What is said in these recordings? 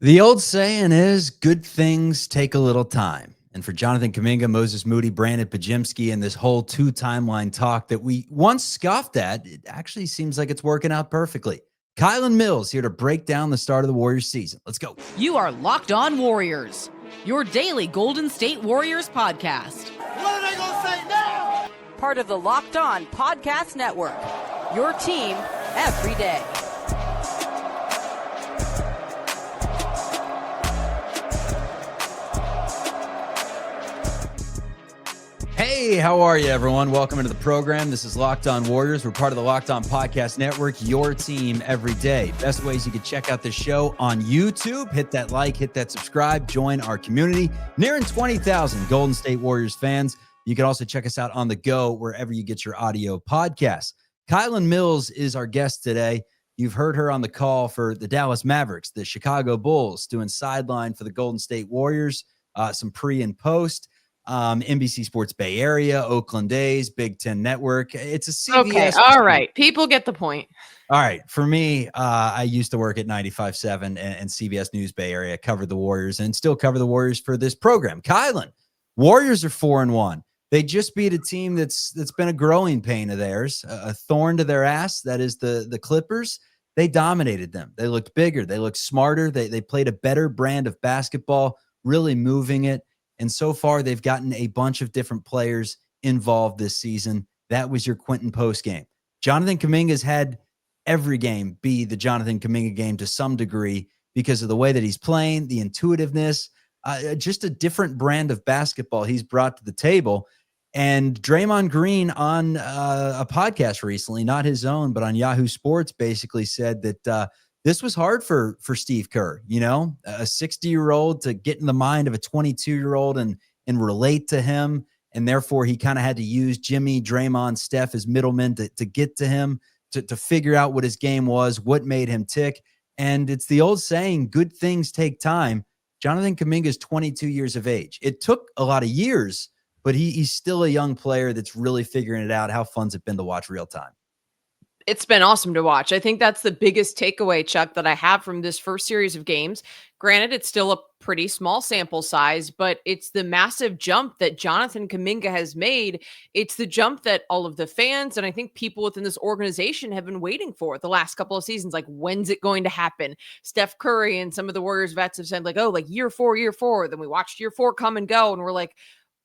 The old saying is good things take a little time. And for Jonathan Kaminga, Moses Moody, Brandon Pajimski, and this whole two timeline talk that we once scoffed at, it actually seems like it's working out perfectly. Kylan Mills here to break down the start of the Warriors season. Let's go. You are Locked On Warriors, your daily Golden State Warriors podcast. What are they going to say now? Part of the Locked On Podcast Network, your team every day. Hey, how are you, everyone? Welcome into the program. This is Locked On Warriors. We're part of the Locked On Podcast Network, your team every day. Best ways you can check out the show on YouTube. Hit that like, hit that subscribe, join our community. Nearing 20,000 Golden State Warriors fans. You can also check us out on the go wherever you get your audio podcasts. Kylan Mills is our guest today. You've heard her on the call for the Dallas Mavericks, the Chicago Bulls, doing sideline for the Golden State Warriors, some pre and post. NBC Sports Bay Area, Oakland A's, Big Ten Network. It's a CBS. Okay, all right. People get the point. All right. For me, I used to work at 95.7 and CBS News Bay Area, covered the Warriors and still cover the Warriors for this program. Kylan, Warriors are 4-1. They just beat a team that's been a growing pain of theirs, a thorn to their ass. That is the Clippers. They dominated them. They looked bigger. They looked smarter. They played a better brand of basketball, really moving it. And so far, they've gotten a bunch of different players involved this season. That was your Quentin Post game. Jonathan Kuminga's had every game be the Jonathan Kuminga game to some degree because of the way that he's playing, the intuitiveness, just a different brand of basketball he's brought to the table. And Draymond Green on a podcast recently, not his own, but on Yahoo Sports, basically said that this was hard for Steve Kerr, you know, a 60-year-old to get in the mind of a 22-year-old and relate to him. And therefore, he kind of had to use Jimmy, Draymond, Steph as middlemen to get to him, to figure out what his game was, what made him tick. And it's the old saying, good things take time. Jonathan Kuminga is 22 years of age. It took a lot of years, but he's still a young player that's really figuring it out. How fun's it been to watch real time? It's been awesome to watch. I think that's the biggest takeaway, Chuck, that I have from this first series of games. Granted, it's still a pretty small sample size, but it's the massive jump that Jonathan Kuminga has made. It's the jump that all of the fans and I think people within this organization have been waiting for the last couple of seasons. Like, when's it going to happen? Steph Curry and some of the Warriors vets have said, like, oh, like year four. Then we watched year 4 come and go, and we're like,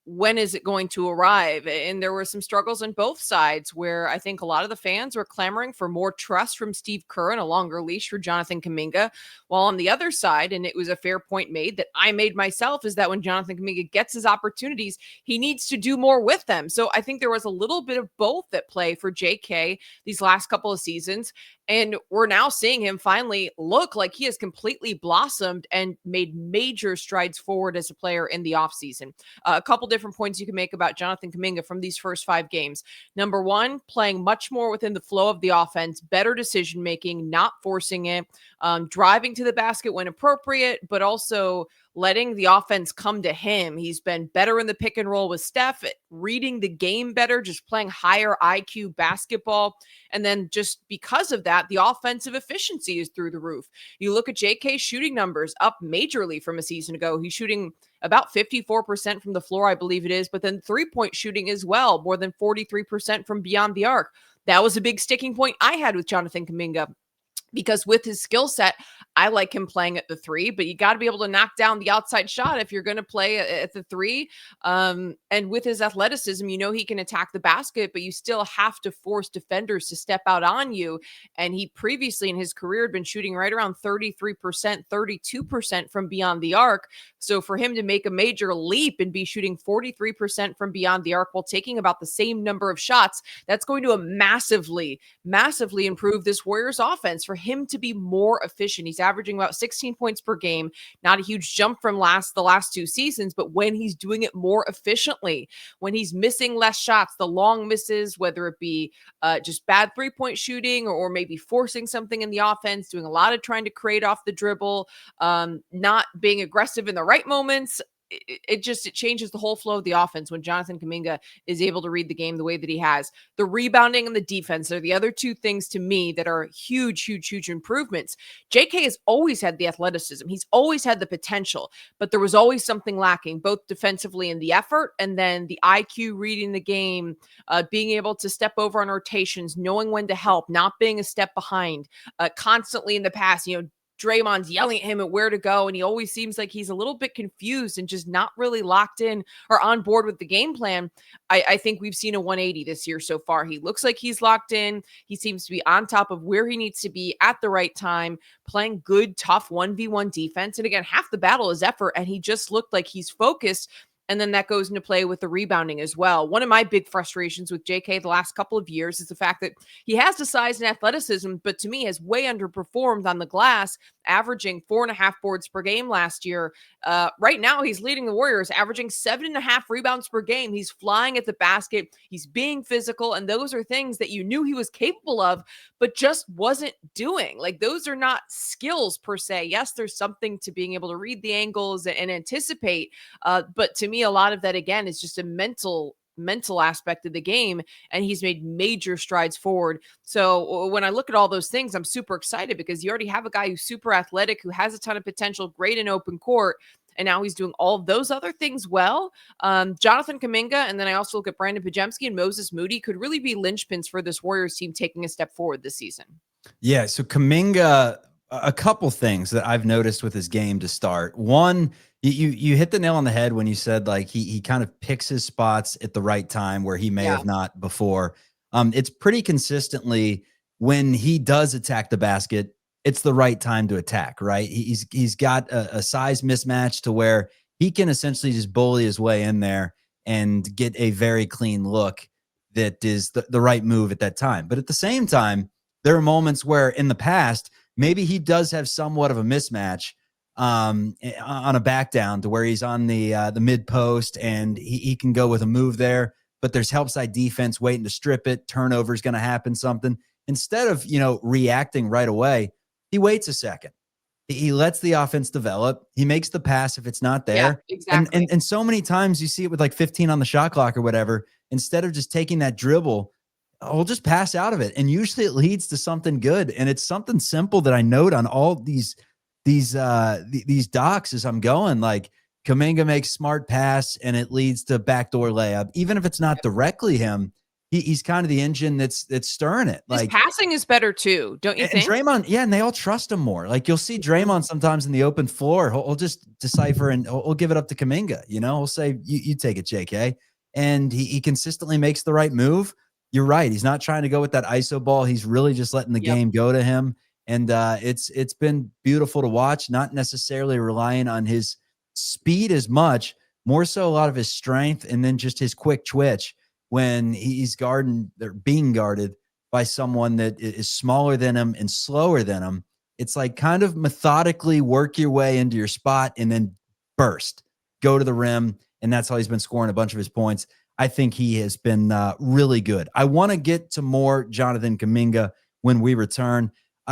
when is it going to arrive? And there were some struggles on both sides where I think a lot of the fans were clamoring for more trust from Steve Kerr and a longer leash for Jonathan Kuminga. While on the other side, and it was a fair point made that I made myself, is that when Jonathan Kuminga gets his opportunities, he needs to do more with them. So I think there was a little bit of both at play for JK these last couple of seasons. And we're now seeing him finally look like he has completely blossomed and made major strides forward as a player in the offseason. A couple different points you can make about Jonathan Kuminga from these first 5 games. Number one, playing much more within the flow of the offense, better decision-making, not forcing it, driving to the basket when appropriate, but also letting the offense come to him. He's been better in the pick and roll with Steph, reading the game better, just playing higher IQ basketball. And then just because of that, the offensive efficiency is through the roof. You look at JK's shooting numbers up majorly from a season ago. He's shooting about 54% from the floor, I believe it is, but then 3-point shooting as well, more than 43% from beyond the arc. That was a big sticking point I had with Jonathan Kuminga, because with his skill set, I like him playing at the 3, but you got to be able to knock down the outside shot if you're going to play at the 3. And with his athleticism, you know he can attack the basket, but you still have to force defenders to step out on you. And he previously in his career had been shooting right around 33%, 32% from beyond the arc. So for him to make a major leap and be shooting 43% from beyond the arc while taking about the same number of shots, that's going to massively improve this Warriors offense. For him to be more efficient, he's averaging about 16 points per game, not a huge jump from the last 2 seasons, but when he's doing it more efficiently, when he's missing less shots, the long misses, whether it be just bad 3-point shooting or maybe forcing something in the offense, doing a lot of trying to create off the dribble, not being aggressive in the right moments, it changes the whole flow of the offense when Jonathan Kaminga is able to read the game the way that he has. The rebounding and the defense are the other two things to me that are huge improvements. JK has always had the athleticism. He's always had the potential, but there was always something lacking, both defensively in the effort and then the IQ reading the game, being able to step over on rotations, knowing when to help, not being a step behind, constantly in the past, Draymond's yelling at him at where to go, and he always seems like he's a little bit confused and just not really locked in or on board with the game plan. I think we've seen a 180 this year so far. He looks like he's locked in. He seems to be on top of where he needs to be at the right time, playing good, tough 1v1 defense. And again, half the battle is effort, and he just looked like he's focused. And then that goes into play with the rebounding as well. One of my big frustrations with JK the last couple of years is the fact that he has the size and athleticism, but to me has way underperformed on the glass, averaging 4.5 boards per game last year. Right now, he's leading the Warriors, averaging 7.5 rebounds per game. He's flying at the basket. He's being physical. And those are things that you knew he was capable of, but just wasn't doing. Like, those are not skills per se. Yes, there's something to being able to read the angles and anticipate. But to me, a lot of that, again, is just a mental aspect of the game, and he's made major strides forward. So when I look at all those things, I'm super excited because you already have a guy who's super athletic, who has a ton of potential, great in open court, and now he's doing all of those other things well. Jonathan Kaminga, and then I also look at Brandon Pajemski and Moses Moody could really be linchpins for this Warriors team taking a step forward this season. Yeah, so Kaminga, a couple things that I've noticed with his game to start. One, you hit the nail on the head when you said like he kind of picks his spots at the right time where he may have not before. It's pretty consistently when he does attack the basket, it's the right time to attack, right? He's got a size mismatch to where he can essentially just bully his way in there and get a very clean look that is the right move at that time. But at the same time, there are moments where in the past, maybe he does have somewhat of a mismatch on a back down to where he's on the mid post and he can go with a move there, but there's help side defense waiting to strip it. Turnover is going to happen, something. Instead of, reacting right away, he waits a second. He lets the offense develop. He makes the pass if it's not there. Yeah, exactly. And so many times you see it with like 15 on the shot clock or whatever, instead of just taking that dribble, I'll just pass out of it. And usually it leads to something good. And it's something simple that I note on all these docs as I'm going, like Kaminga makes smart pass and it leads to backdoor layup. Even if it's not directly him, he's kind of the engine that's stirring it. His like passing is better too, don't you think? Draymond, yeah, and they all trust him more. Like you'll see Draymond sometimes in the open floor, he'll just decipher and he'll give it up to Kaminga. He'll say, you take it, JK. And he consistently makes the right move. You're right. He's not trying to go with that ISO ball. He's really just letting the game go to him. And it's been beautiful to watch, not necessarily relying on his speed as much, more so a lot of his strength and then just his quick twitch when he's being guarded by someone that is smaller than him and slower than him. It's like kind of methodically work your way into your spot and then burst, go to the rim. And that's how he's been scoring a bunch of his points. I think he has been really good. I want to get to more Jonathan Kaminga when we return.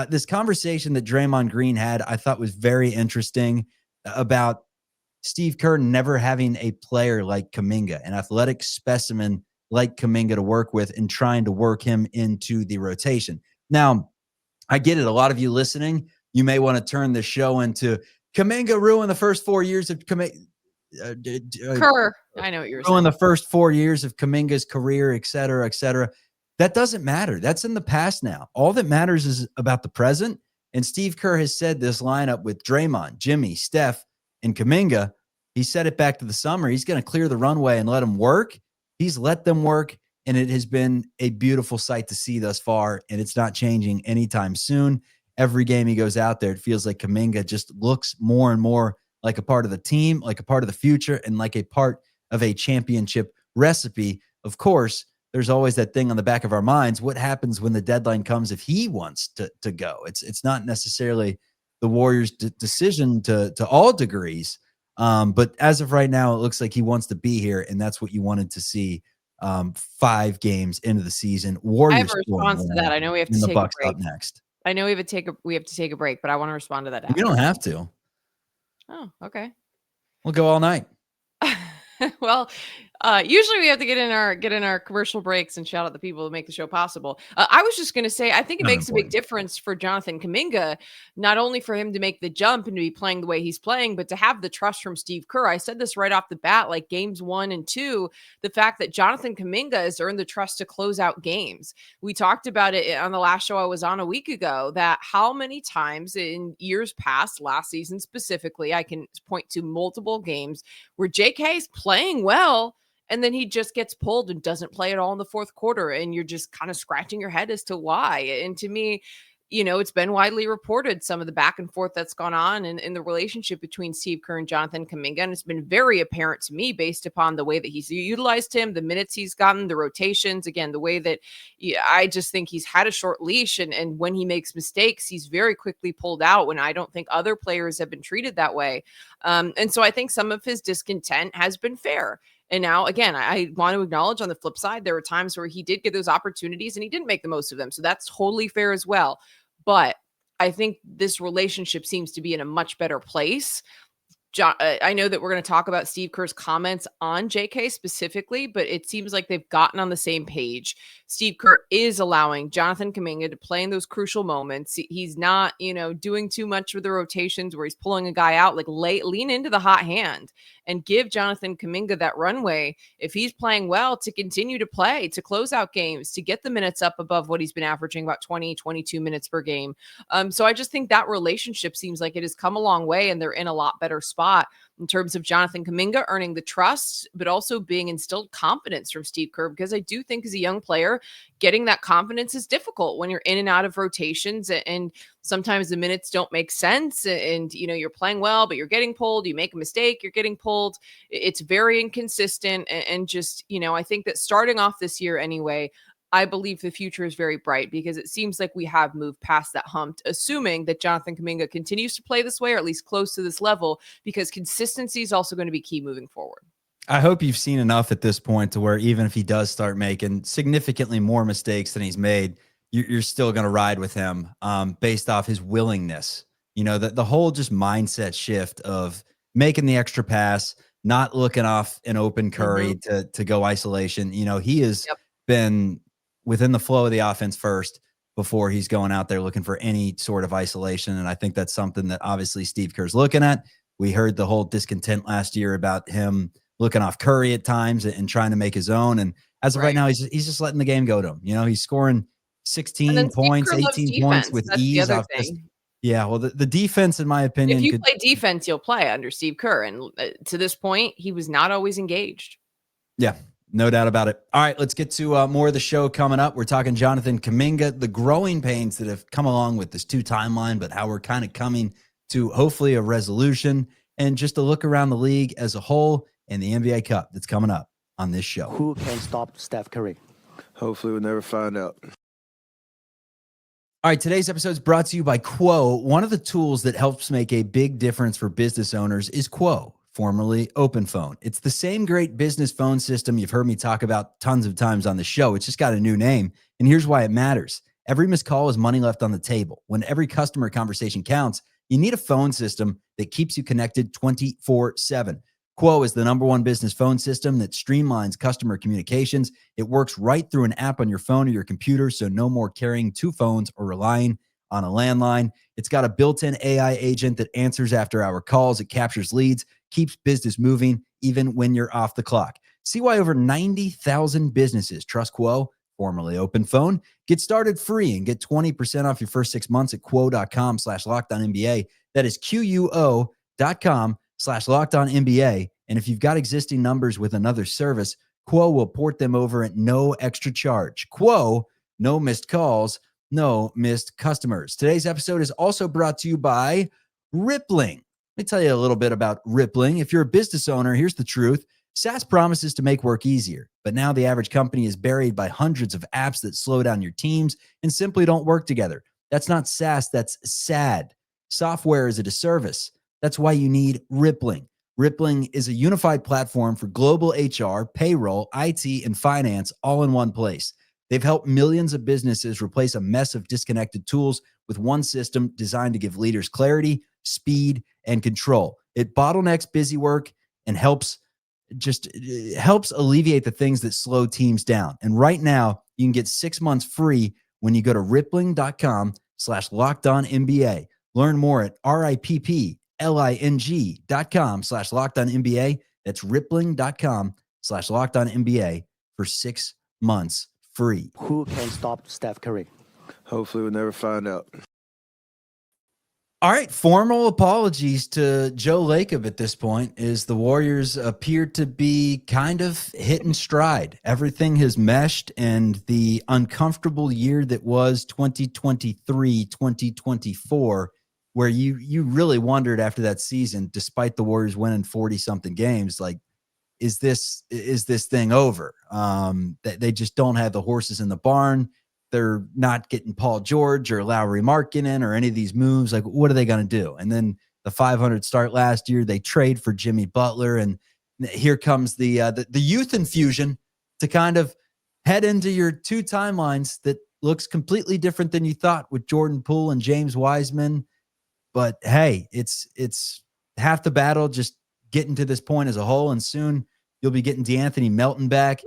This conversation that Draymond Green had, I thought was very interesting about Steve Kerr never having a player like Kaminga, an athletic specimen like Kaminga to work with and trying to work him into the rotation. Now, I get it. A lot of you listening, you may want to turn the show into Kaminga ruined the first 4 years of Kaminga. Kerr, I know what you're saying. The first 4 years of Kaminga's career, et cetera, et cetera. That doesn't matter. That's in the past now. All that matters is about the present. And Steve Kerr has said this lineup with Draymond, Jimmy, Steph, and Kaminga. He said it back to the summer. He's going to clear the runway and let them work. He's let them work, and it has been a beautiful sight to see thus far, and it's not changing anytime soon. Every game he goes out there, it feels like Kaminga just looks more and more like a part of the team, like a part of the future, and like a part of a championship recipe. Of course, there's always that thing on the back of our minds. What happens when the deadline comes if he wants to go? It's not necessarily the Warriors' decision to all degrees. But as of right now, it looks like he wants to be here, and that's what you wanted to see 5 games into the season. Warriors. I have a response to that. I know we have to take a break. Up next. I know we have to take a break, but I want to respond to that. You don't have to. Oh, okay. We'll go all night. Well, usually we have to get in our commercial breaks and shout out the people who make the show possible. I was just going to say, I think it Not makes a big important. difference for Jonathan Kaminga, not only for him to make the jump and to be playing the way he's playing, but to have the trust from Steve Kerr. I said this right off the bat, like games 1 and 2, the fact that Jonathan Kaminga has earned the trust to close out games. We talked about it on the last show I was on a week ago, that how many times in years past, last season specifically, I can point to multiple games where JK's playing well and then he just gets pulled and doesn't play at all in the fourth quarter. And you're just kind of scratching your head as to why. And to me, it's been widely reported some of the back and forth that's gone on in the relationship between Steve Kerr and Jonathan Kaminga. And it's been very apparent to me based upon the way that he's utilized him, the minutes he's gotten, the rotations, again, the way that I just think he's had a short leash. And when he makes mistakes, he's very quickly pulled out when I don't think other players have been treated that way. And so I think some of his discontent has been fair. And now, again, I want to acknowledge on the flip side, there were times where he did get those opportunities and he didn't make the most of them. So that's totally fair as well. But I think this relationship seems to be in a much better place. I know that we're going to talk about Steve Kerr's comments on JK specifically, but it seems like they've gotten on the same page. Steve Kerr is allowing Jonathan Kaminga to play in those crucial moments. He's not, doing too much with the rotations where he's pulling a guy out. Like lean into the hot hand and give Jonathan Kaminga that runway if he's playing well to continue to play, to close out games, to get the minutes up above what he's been averaging, about 20, 22 minutes per game. So I just think that relationship seems like it has come a long way and they're in a lot better spot in terms of Jonathan Kaminga earning the trust, but also being instilled confidence from Steve Kerr, because I do think as a young player, getting that confidence is difficult when you're in and out of rotations and sometimes the minutes don't make sense and you're playing well, but you're getting pulled, you make a mistake, you're getting pulled. It's very inconsistent and just, I think that starting off this year anyway, I believe the future is very bright because it seems like we have moved past that hump, assuming that Jonathan Kaminga continues to play this way or at least close to this level, because consistency is also going to be key moving forward. I hope you've seen enough at this point to where even if he does start making significantly more mistakes than he's made, you're still going to ride with him based off his willingness. The whole just mindset shift of making the extra pass, not looking off an open Curry to go isolation. He has been within the flow of the offense first before he's going out there looking for any sort of isolation. And I think that's something that obviously Steve Kerr's looking at. We heard the whole discontent last year about him looking off Curry at times and trying to make his own. And as of right now, he's just letting the game go to him. He's scoring 16 points, 18 points with ease. Off well, the defense, in my opinion, if you play defense, you'll play under Steve Kerr. And to this point, he was not always engaged. Yeah, no doubt about it. All right, let's get to more of the show coming up. We're talking Jonathan Kaminga, the growing pains that have come along with this 2 timeline, but how we're kind of coming to hopefully a resolution and just a look around the league as a whole and the NBA Cup that's coming up on this show. Who can stop Steph Curry? Hopefully we'll never find out. All right, today's episode is brought to you by Quo. One of the tools that helps make a big difference for business owners is Quo, formerly OpenPhone. It's the same great business phone system you've heard me talk about tons of times on the show. It's just got a new name, and here's why it matters. Every missed call is money left on the table. When every customer conversation counts, you need a phone system that keeps you connected 24/7. Quo is the #1 business phone system that streamlines customer communications. It works right through an app on your phone or your computer, so no more carrying 2 phones or relying on a landline. It's got a built-in AI agent that answers after-hour calls. It captures leads, keeps business moving, even when you're off the clock. See why over 90,000 businesses trust Quo, formerly OpenPhone. Get started free and get 20% off your first 6 months at quo.com/LockedOnNBA. That is QUO.com/LockedOnNBA. And if you've got existing numbers with another service, Quo will port them over at no extra charge. Quo, no missed calls, no missed customers. Today's episode is also brought to you by Rippling. Let me tell you a little bit about Rippling. If you're a business owner, here's the truth. SaaS promises to make work easier, but now the average company is buried by hundreds of apps that slow down your teams and simply don't work together. That's not SaaS, that's SAD. Software is a disservice. That's why you need Rippling. Rippling is a unified platform for global HR, payroll, IT, and finance all in one place. They've helped millions of businesses replace a mess of disconnected tools with one system designed to give leaders clarity, speed, and control. It bottlenecks busy work and helps just helps alleviate the things that slow teams down. And right now, you can get 6 months free when you go to rippling.com/lockedonnba. Learn more at rippling.com/lockedonnba. That's rippling.com/lockedonnba for 6 months free. Who can stop Steph Curry? Hopefully we'll never find out. All right, formal apologies to Joe Lacob at this point, as the Warriors appear to be kind of hitting stride. Everything has meshed, and the uncomfortable year that was 2023, 2024, where you really wondered after that season, despite the Warriors winning 40-something games, like, is this thing over? They just don't have the horses in the barn. They're not getting Paul George or Lowry Markkinen or any of these moves. Like, what are they going to do? And then the 500 start last year, they trade for Jimmy Butler. And here comes the youth infusion to kind of head into your two timelines that looks completely different than you thought, with Jordan Poole and James Wiseman. But hey, it's half the battle just getting to this point as a whole. And soon you'll be getting DeAnthony Melton back.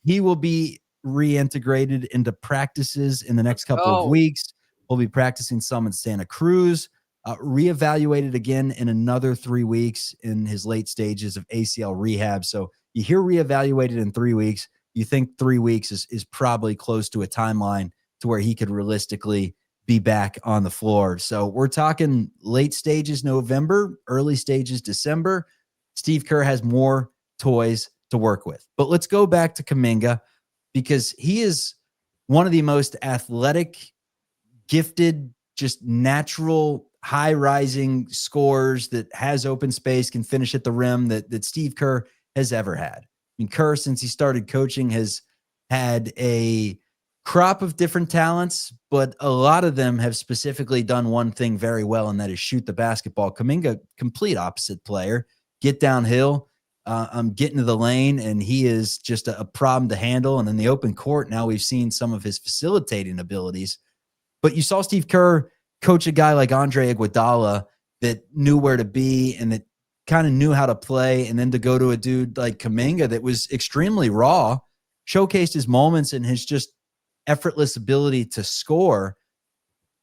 He will be reintegrated into practices in the next couple of weeks. We'll be practicing some in Santa Cruz, reevaluated again in another 3 weeks in his late stages of ACL rehab. So you hear reevaluated in 3 weeks. You think 3 weeks is probably close to a timeline to where he could realistically be back on the floor. So we're talking late stages November, early stages December. Steve Kerr has more toys to work with. But let's go back to Kaminga, because he is one of the most athletic, gifted, just natural, high-rising scorers that has open space, can finish at the rim, that Steve Kerr has ever had. I mean, Kerr, since he started coaching, has had a crop of different talents, but a lot of them have specifically done one thing very well, and that is shoot the basketball. Kaminga, complete opposite player, get downhill, get into the lane, and he is just a problem to handle. And in the open court, now we've seen some of his facilitating abilities. But you saw Steve Kerr coach a guy like Andre Iguodala that knew where to be and that kind of knew how to play, and then to go to a dude like Kaminga that was extremely raw, showcased his moments and his just effortless ability to score.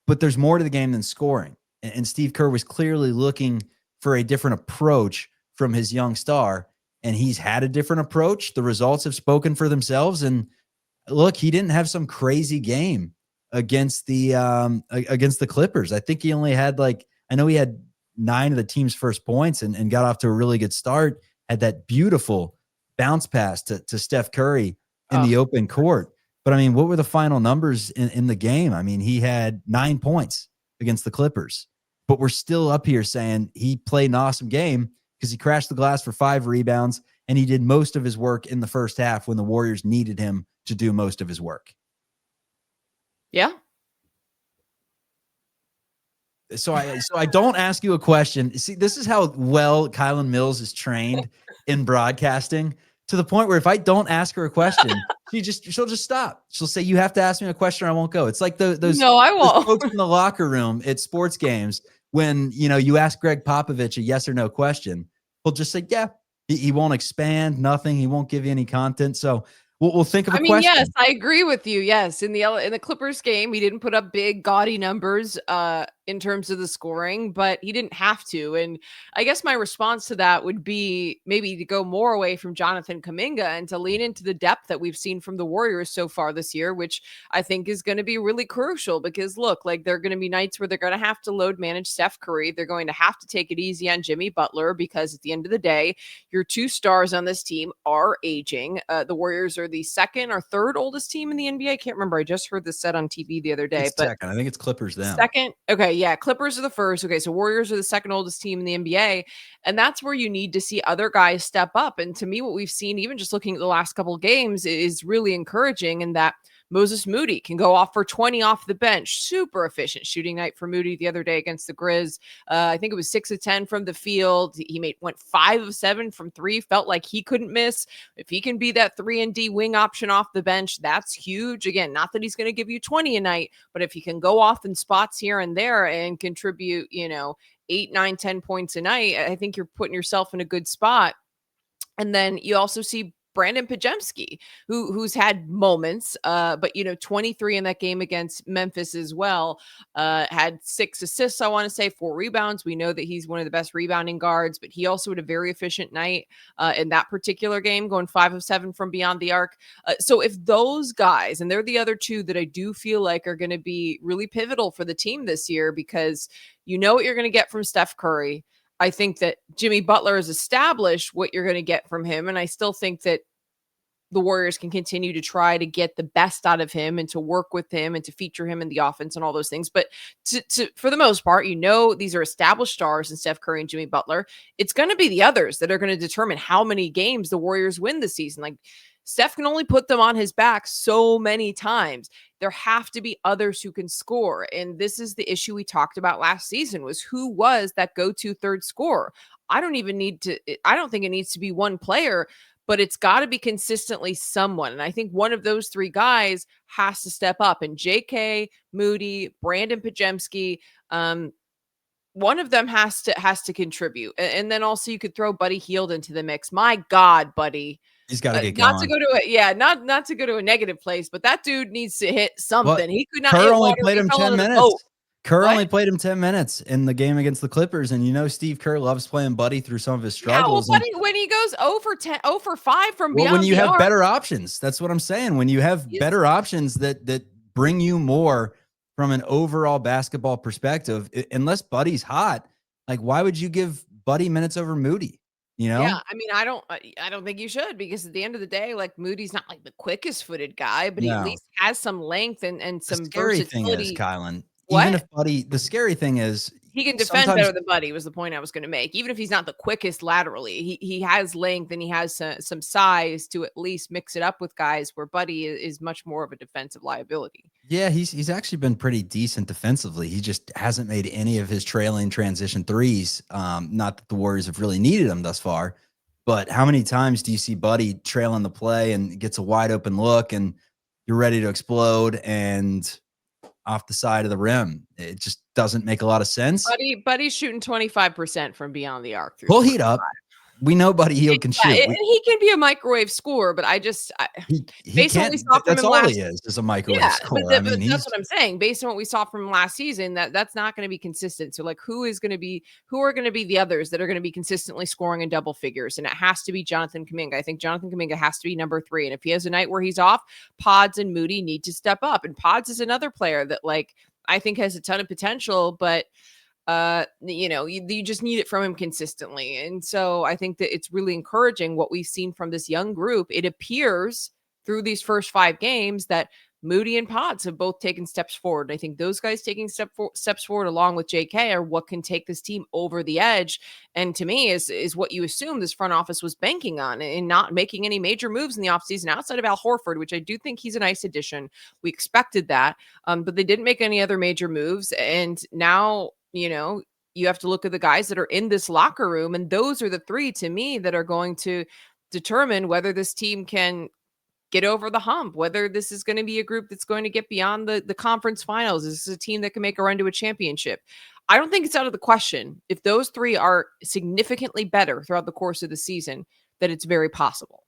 But there's more to the game than scoring. And Steve Kerr was clearly looking for a different approach from his young star, and he's had a different approach. The results have spoken for themselves. And look, he didn't have some crazy game against the Clippers. I think he only had I know he had 9 of the team's first points and got off to a really good start. Had that beautiful bounce pass to Steph Curry in the open court. But I mean, what were the final numbers in the game? I mean, he had 9 points against the Clippers, but we're still up here saying he played an awesome game because he crashed the glass for 5 rebounds, and he did most of his work in the first half when the Warriors needed him to do most of his work. Yeah. So I don't ask you a question. See, this is how well Kylan Mills is trained in broadcasting, to the point where if I don't ask her a question, she'll just stop. She'll say, "You have to ask me a question or I won't go." It's like those folks in the locker room at sports games when, you ask Greg Popovich a yes or no question. He'll just say, yeah. He won't expand, nothing. He won't give you any content. So we'll think of a question. Yes, I agree with you. Yes, in the Clippers game, he didn't put up big, gaudy numbers in terms of the scoring, but he didn't have to. And I guess my response to that would be maybe to go more away from Jonathan Kaminga and to lean into the depth that we've seen from the Warriors so far this year, which I think is going to be really crucial. Because look, there are going to be nights where they're going to have to load manage Steph Curry. They're going to have to take it easy on Jimmy Butler, because at the end of the day, your 2 stars on this team are aging. The Warriors are the second or third oldest team in the NBA. I can't remember. I just heard this said on TV the other day. It's second. I think it's Clippers then. Second. Okay. Yeah. Clippers are the first. Okay. So Warriors are the second oldest team in the NBA. And that's where you need to see other guys step up. And to me, what we've seen, even just looking at the last couple of games, is really encouraging in that Moses Moody can go off for 20 off the bench. Super efficient shooting night for Moody the other day against the Grizz. I think it was 6 of 10 from the field. He went 5 of 7 from 3. Felt like he couldn't miss. If he can be that 3-and-D wing option off the bench, that's huge. Again, not that he's going to give you 20 a night, but if he can go off in spots here and there and contribute, 8, 9, 10 points a night, I think you're putting yourself in a good spot. And then you also see Brandon Pajemski, who's had moments, but 23 in that game against Memphis as well. Had 6 assists, I want to say, 4 rebounds. We know that he's one of the best rebounding guards, but he also had a very efficient night in that particular game, going 5 of 7 from beyond the arc. So if those guys, and they're the other two that I do feel like are going to be really pivotal for the team this year, because you know what you're going to get from Steph Curry. I think that Jimmy Butler has established what you're going to get from him. And I still think that the Warriors can continue to try to get the best out of him and to work with him and to feature him in the offense and all those things. But for the most part, these are established stars in Steph Curry and Jimmy Butler. It's going to be the others that are going to determine how many games the Warriors win this season. Like, Steph can only put them on his back so many times. There have to be others who can score. And this is the issue we talked about last season, was who was that go-to third scorer. I don't think it needs to be one player, but it's got to be consistently someone. And I think one of those 3 guys has to step up. And JK, Moody, Brandon Pajemski, one of them has to contribute. And then also you could throw Buddy Hield into the mix. My God, Buddy. He's got to get not going. To go to not to go to a negative place, but that dude needs to hit something. Well, he could not. Kerr hit only water. played He him fell 10 into the minutes. boat. Kerr What? only played him 10 minutes in the game against the Clippers, and Steve Kerr loves playing Buddy through some of his struggles. Yeah, well, when he goes 0 for 5 from beyond when you the have arc, better options, that's what I'm saying. When you have better options that bring you more from an overall basketball perspective, unless Buddy's hot, like, why would you give Buddy minutes over Moody? Yeah, I mean, I don't think you should, because at the end of the day, like, Moody's not like the quickest footed guy, but he at No. least has some length and The some scary thing versatility. is, Kylan, What? even if Buddy, the scary thing is He can defend sometimes better than Buddy, was the point I was going to make. Even if he's not the quickest laterally, he has length and he has some size to at least mix it up with guys where Buddy is much more of a defensive liability. Yeah, he's actually been pretty decent defensively. He just hasn't made any of his trailing transition threes. Not that the Warriors have really needed him thus far, but how many times do you see Buddy trailing the play and gets a wide open look and you're ready to explode and off the side of the rim? It just doesn't make a lot of sense. Buddy's shooting 25% from beyond the arc. Pull heat up. We know Buddy Hield can shoot. And he can be a microwave scorer, but He based on what we saw from that's him all last, he is a microwave yeah, scorer. but that's what I'm saying. Based on what we saw from him last season, that's not going to be consistent. So, like, who are going to be the others that are going to be consistently scoring in double figures? And it has to be Jonathan Kaminga. I think Jonathan Kaminga has to be number 3. And if he has a night where he's off, Pods and Moody need to step up. And Pods is another player that, like, I think has a ton of potential, but you just need it from him consistently. And so I think that it's really encouraging what we've seen from this young group. It appears through these first 5 games that Moody and Pods have both taken steps forward. I think those guys taking steps forward along with JK are what can take this team over the edge. And to me is what you assume this front office was banking on, and not making any major moves in the offseason outside of Al Horford, which I do think he's a nice addition. We expected that, but they didn't make any other major moves. And now, you have to look at the guys that are in this locker room. And those are the 3 to me that are going to determine whether this team can get over the hump, whether this is going to be a group that's going to get beyond the conference finals. Is this a team that can make a run to a championship? I don't think it's out of the question. If those 3 are significantly better throughout the course of the season, that it's very possible.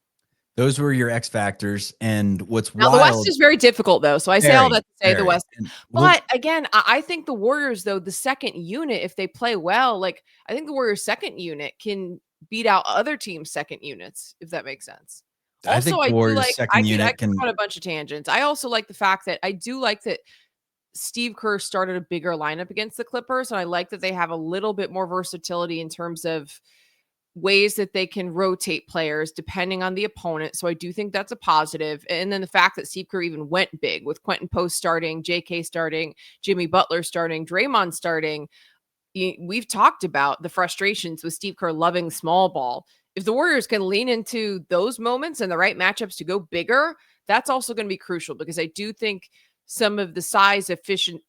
Those were your X factors. And what's now, wild, the West is very difficult, though. So I say all that to say the West. But again, I think the Warriors, though, the second unit, if they play well, like, I think the Warriors' second unit can beat out other teams' second units, if that makes sense. I think the Warriors' second unit can go on a bunch of tangents. I also like the fact that Steve Kerr started a bigger lineup against the Clippers, and I like that they have a little bit more versatility in terms of ways that they can rotate players depending on the opponent. So I do think that's a positive. And then the fact that Steve Kerr even went big with Quentin Post starting, JK starting, Jimmy Butler starting, Draymond starting. We've talked about the frustrations with Steve Kerr loving small ball. If the Warriors can lean into those moments and the right matchups to go bigger, that's also going to be crucial, because I do think some of the size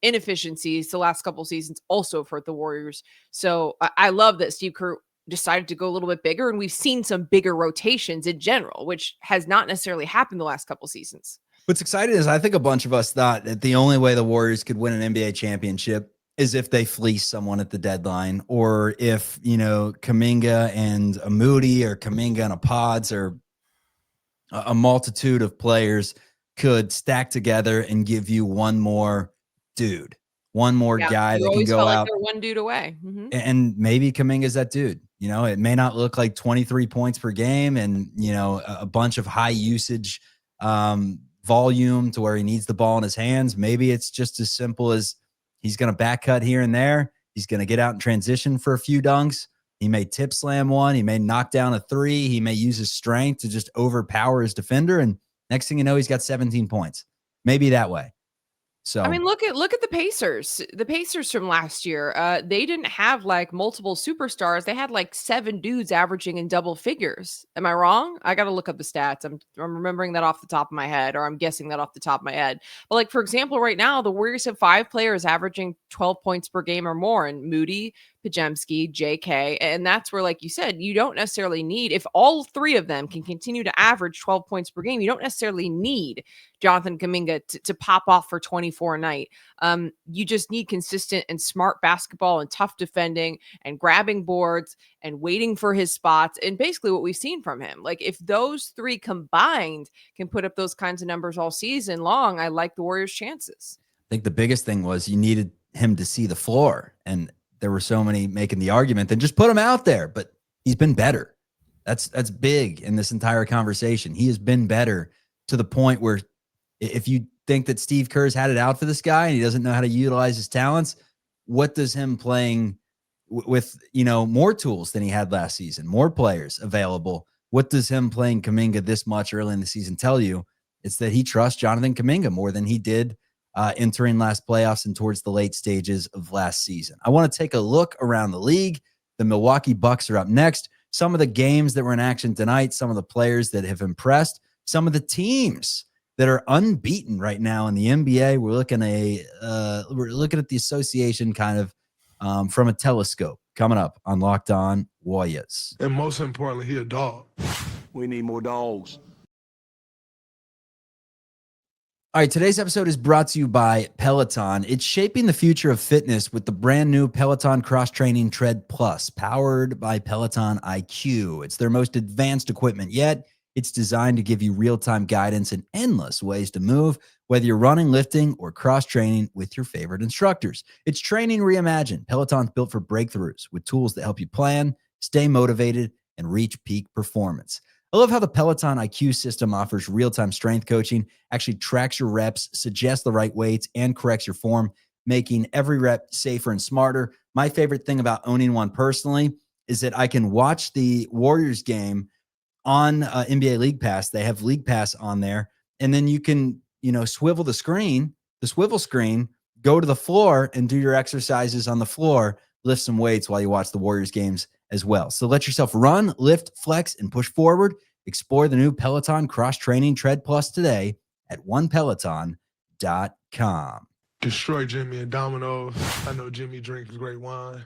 inefficiencies the last couple seasons also hurt the Warriors. So I love that Steve Kerr decided to go a little bit bigger, and we've seen some bigger rotations in general, which has not necessarily happened the last couple seasons. What's exciting is I think a bunch of us thought that the only way the Warriors could win an NBA championship is if they fleece someone at the deadline, or if, Kaminga and a Moody or Kaminga and a Pods or a multitude of players could stack together and give you one more dude, one more Yeah, guy you that can always go felt like out. they're one dude away. And maybe Kaminga's that dude. It may not look like 23 points per game and, a bunch of high usage volume to where he needs the ball in his hands. Maybe it's just as simple as he's going to back cut here and there. He's going to get out in transition for a few dunks. He may tip slam one. He may knock down a three. He may use his strength to just overpower his defender. And next thing you know, he's got 17 points. Maybe that way. So I mean, look at the Pacers. The Pacers from last year. They didn't have like multiple superstars. They had like 7 dudes averaging in double figures. Am I wrong? I got to look up the stats. I'm remembering that off the top of my head, or I'm guessing that off the top of my head. But like for example, right now the Warriors have 5 players averaging 12 points per game or more, and Moody, Pajemski, JK. And that's where, like you said, you don't necessarily need, if all 3 of them can continue to average 12 points per game, you don't necessarily need Jonathan Kaminga to pop off for 24 a night. You just need consistent and smart basketball and tough defending and grabbing boards and waiting for his spots. And basically what we've seen from him, like if those 3 combined can put up those kinds of numbers all season long, I like the Warriors' chances. I think the biggest thing was you needed him to see the floor. And there were so many making the argument, then just put him out there. But he's been better. That's big in this entire conversation. He has been better to the point where if you think that Steve Kerr's had it out for this guy and he doesn't know how to utilize his talents, what does him playing with, more tools than he had last season, more players available, what does him playing Kaminga this much early in the season tell you? It's that he trusts Jonathan Kaminga more than he did entering last playoffs and towards the late stages of last season. I want to take a look around the league. The Milwaukee Bucks are up next. Some of the games that were in action tonight, some of the players that have impressed, some of the teams that are unbeaten right now in the NBA. We're looking at the association kind of from a telescope coming up on Locked On Warriors. And most importantly, he a dog. We need more dogs. All right, today's episode is brought to you by Peloton. It's shaping the future of fitness with the brand new Peloton Cross Training Tread Plus, powered by Peloton IQ. It's their most advanced equipment yet. It's designed to give you real-time guidance and endless ways to move, whether you're running, lifting, or cross-training with your favorite instructors. It's training reimagined. Peloton's built for breakthroughs with tools that help you plan, stay motivated, and reach peak performance. I love how the Peloton IQ system offers real-time strength coaching, actually tracks your reps, suggests the right weights, and corrects your form, making every rep safer and smarter. My favorite thing about owning one personally is that I can watch the Warriors game on NBA League Pass. They have League Pass on there, and then you can, swivel the swivel screen, go to the floor and do your exercises on the floor, lift some weights while you watch the Warriors games as well. So let yourself run, lift, flex, and push forward. Explore the new Peloton Cross Training Tread Plus today at onepeloton.com. Destroy Jimmy and Domino's. I know Jimmy drinks great wine.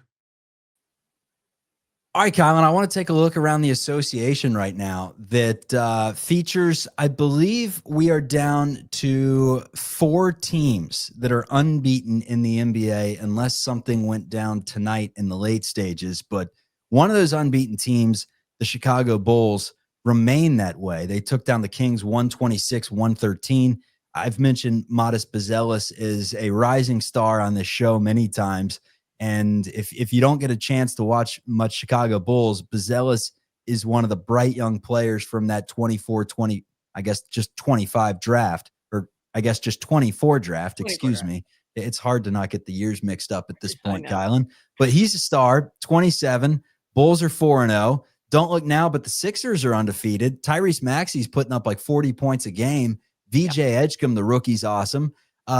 All right, Kylan, I want to take a look around the association right now that features, I believe we are down to 4 teams that are unbeaten in the NBA unless something went down tonight in the late stages. But one of those unbeaten teams, the Chicago Bulls, remain that way. They took down the Kings 126-113. I've mentioned Modest Bazelis is a rising star on this show many times. And if you don't get a chance to watch much Chicago Bulls, Bazelis is one of the bright young players from that 24-20, I guess just 25 draft, or I guess just 24 draft, excuse me. It's hard to not get the years mixed up at this point, Kylan. But he's a star, 27. Bulls are 4-0. Don't look now, but the Sixers are undefeated. Tyrese Maxey's putting up like 40 points a game. VJ Edgecombe, the rookie's awesome.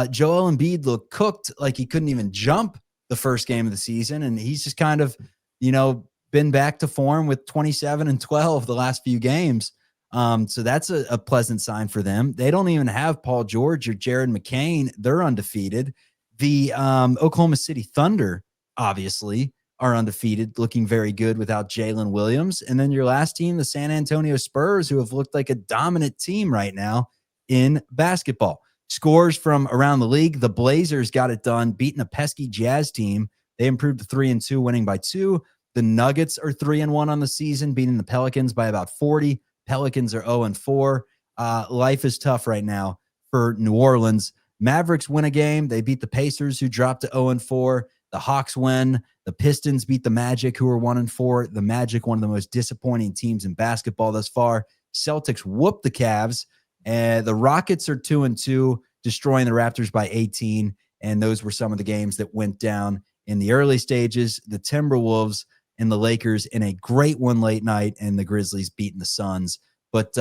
Joel Embiid looked cooked, like he couldn't even jump the first game of the season. And he's just kind of, been back to form with 27 and 12 the last few games. So that's a pleasant sign for them. They don't even have Paul George or Jared McCain. They're undefeated. The Oklahoma City Thunder, obviously, are undefeated, looking very good without Jalen Williams. And then your last team, the San Antonio Spurs, who have looked like a dominant team right now in basketball. Scores from around the league. The Blazers got it done, beating a pesky Jazz team. They improved to 3-2, winning by 2. The Nuggets are 3-1 on the season, beating the Pelicans by about 40. Pelicans are 0-4. Life is tough right now for New Orleans. Mavericks win a game. They beat the Pacers, who dropped to 0-4. The Hawks win. The Pistons beat the Magic, who are 1-4. The Magic, one of the most disappointing teams in basketball thus far. Celtics whooped the Cavs. And the Rockets are 2-2, destroying the Raptors by 18. And those were some of the games that went down in the early stages. The Timberwolves and the Lakers in a great one late night, and the Grizzlies beating the Suns. But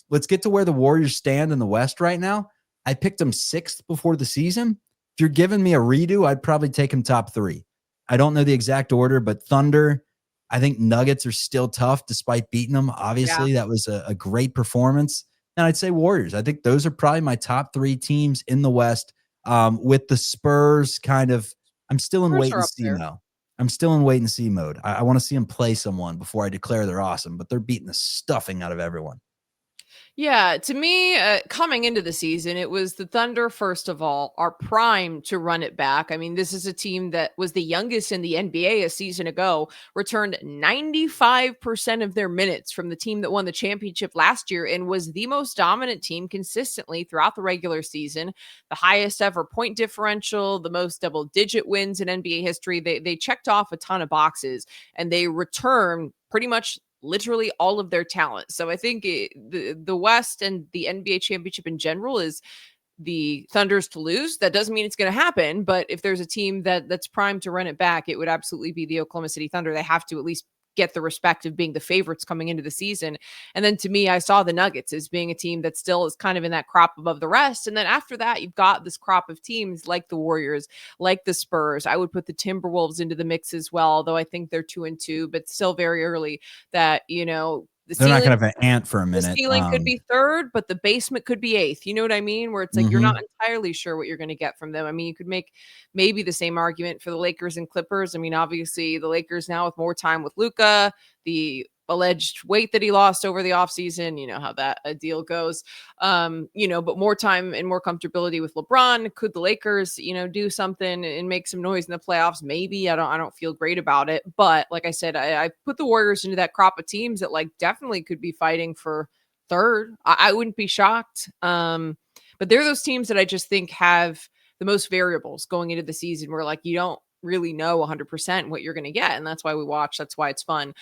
let's get to where the Warriors stand in the West right now. I picked them 6th before the season. If you're giving me a redo, I'd probably take them top 3. I don't know the exact order, but Thunder, I think Nuggets are still tough despite beating them. Obviously, that was a great performance. And I'd say Warriors. I think those are probably my top 3 teams in the West, with the Spurs kind of – I'm still in wait and see mode. I'm still in wait and see mode. I want to see them play someone before I declare they're awesome, but they're beating the stuffing out of everyone. Yeah, to me, coming into the season, it was the Thunder, first of all, are primed to run it back. I mean, this is a team that was the youngest in the NBA a season ago, returned 95% of their minutes from the team that won the championship last year, and was the most dominant team consistently throughout the regular season. The highest ever point differential, the most double-digit wins in NBA history. They checked off a ton of boxes, and they returned pretty much literally all of their talent. So I think the West and the NBA championship in general is the Thunder's to lose. That doesn't mean it's going to happen, but if there's a team that's primed to run it back, it would absolutely be the Oklahoma City Thunder. They have to at least get the respect of being the favorites coming into the season. And then to me, I saw the Nuggets as being a team that still is kind of in that crop above the rest. And then after that, you've got this crop of teams like the Warriors, like the Spurs. I would put the Timberwolves into the mix as well, although I think they're 2-2, but still very early that, they're not going to have an ant for a minute. The ceiling could be 3rd, but the basement could be 8th. You know what I mean? Where it's like you're not entirely sure what you're going to get from them. I mean, you could make maybe the same argument for the Lakers and Clippers. I mean, obviously the Lakers now with more time with Luka, the alleged weight that he lost over the offseason, you know how that deal goes. But more time and more comfortability with LeBron. Could the Lakers, do something and make some noise in the playoffs? Maybe. I don't feel great about it. But like I said, I put the Warriors into that crop of teams that definitely could be fighting for 3rd. I wouldn't be shocked. But they're those teams that I just think have the most variables going into the season where you don't really know 100% what you're going to get. And that's why we watch. That's why it's fun.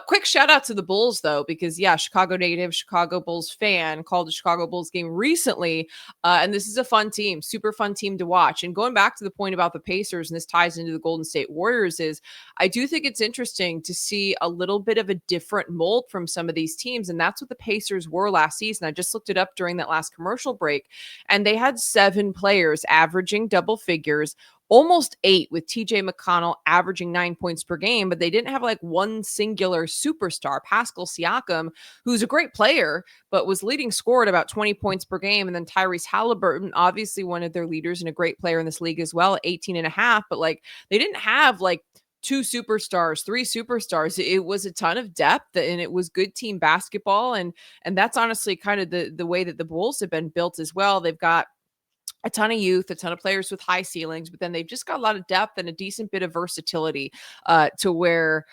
Quick shout out to the Bulls though, because Chicago native, Chicago Bulls fan, called the Chicago Bulls game recently. And this is a fun team, super fun team to watch. And going back to the point about the Pacers, and this ties into the Golden State Warriors, is I do think it's interesting to see a little bit of a different mold from some of these teams. And that's what the Pacers were last season. I just looked it up during that last commercial break, and they had 7 players averaging double figures, almost 8 with TJ McConnell averaging 9 points per game, but they didn't have one singular superstar, Pascal Siakam, who's a great player, but was leading scorer at about 20 points per game. And then Tyrese Halliburton, obviously one of their leaders and a great player in this league as well, 18.5, but they didn't have 2 superstars, 3 superstars. It was a ton of depth, and it was good team basketball. And that's honestly kind of the way that the Bulls have been built as well. They've got a ton of youth, a ton of players with high ceilings, but then they've just got a lot of depth and a decent bit of versatility to where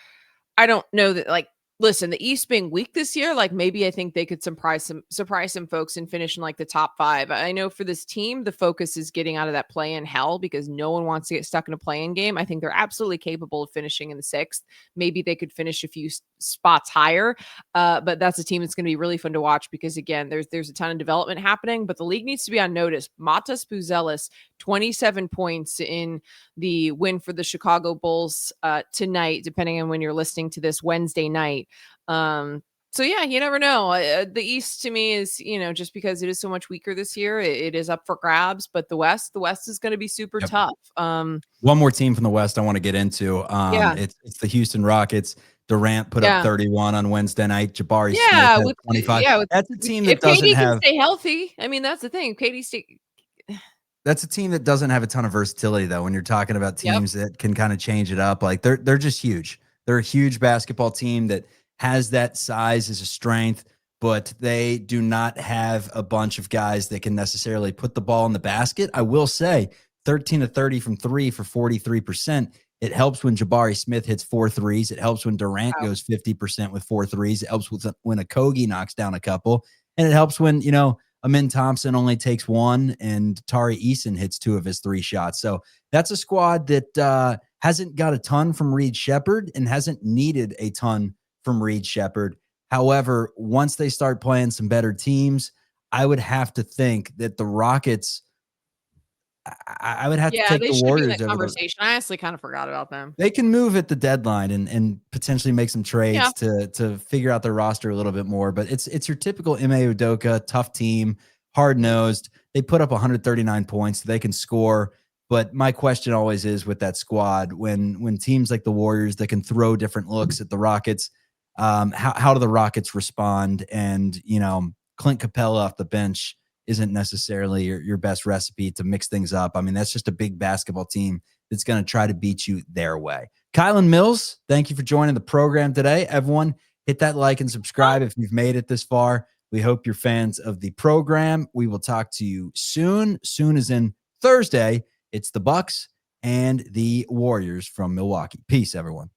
I don't know that listen, the East being weak this year, maybe I think they could surprise some folks and finish in the top 5. I know for this team, the focus is getting out of that play-in hell because no one wants to get stuck in a play-in game. I think they're absolutely capable of finishing in the 6th. Maybe they could finish a few spots higher, but that's a team that's going to be really fun to watch because again, there's a ton of development happening, but the league needs to be on notice. Matas Buzelis, 27 points in the win for the Chicago Bulls tonight, depending on when you're listening to this Wednesday night. So yeah, you never know. The East to me is, just because it is so much weaker this year, it is up for grabs, but the West is going to be super tough. One more team from the West I want to get into. It's the Houston Rockets. Durant put up 31 on Wednesday night. Jabari Smith had 25. That's a team that doesn't KD have can stay healthy. I mean, that's the thing. That's a team that doesn't have a ton of versatility though. When you're talking about teams that can kind of change it up, they're just huge. They're a huge basketball team that has that size as a strength, but they do not have a bunch of guys that can necessarily put the ball in the basket. I will say 13 of 30 from three for 43%. It helps when Jabari Smith hits 4 threes. It helps when Durant goes 50% with 4 threes. It helps when a Kogi knocks down a couple. And it helps when, Amin Thompson only takes 1 and Tari Eason hits 2 of his 3 shots. So that's a squad that hasn't got a ton from Reed Shepherd and hasn't needed a ton from Reed Shepherd. However, once they start playing some better teams, I would have to think that the Rockets, I would have to take they the should Warriors be in that over conversation. I honestly kind of forgot about them. They can move at the deadline and potentially make some trades to figure out their roster a little bit more. But it's your typical Ime Udoka, tough team, hard-nosed. They put up 139 points. They can score. But my question always is with that squad, when teams like the Warriors that can throw different looks at the Rockets, how do the Rockets respond? And, Clint Capella off the bench isn't necessarily your best recipe to mix things up. I mean, that's just a big basketball team that's going to try to beat you their way. Kylan Mills, thank you for joining the program today. Everyone, hit that like and subscribe if you've made it this far. We hope you're fans of the program. We will talk to you soon. Soon as in Thursday. It's the Bucks and the Warriors from Milwaukee. Peace, everyone.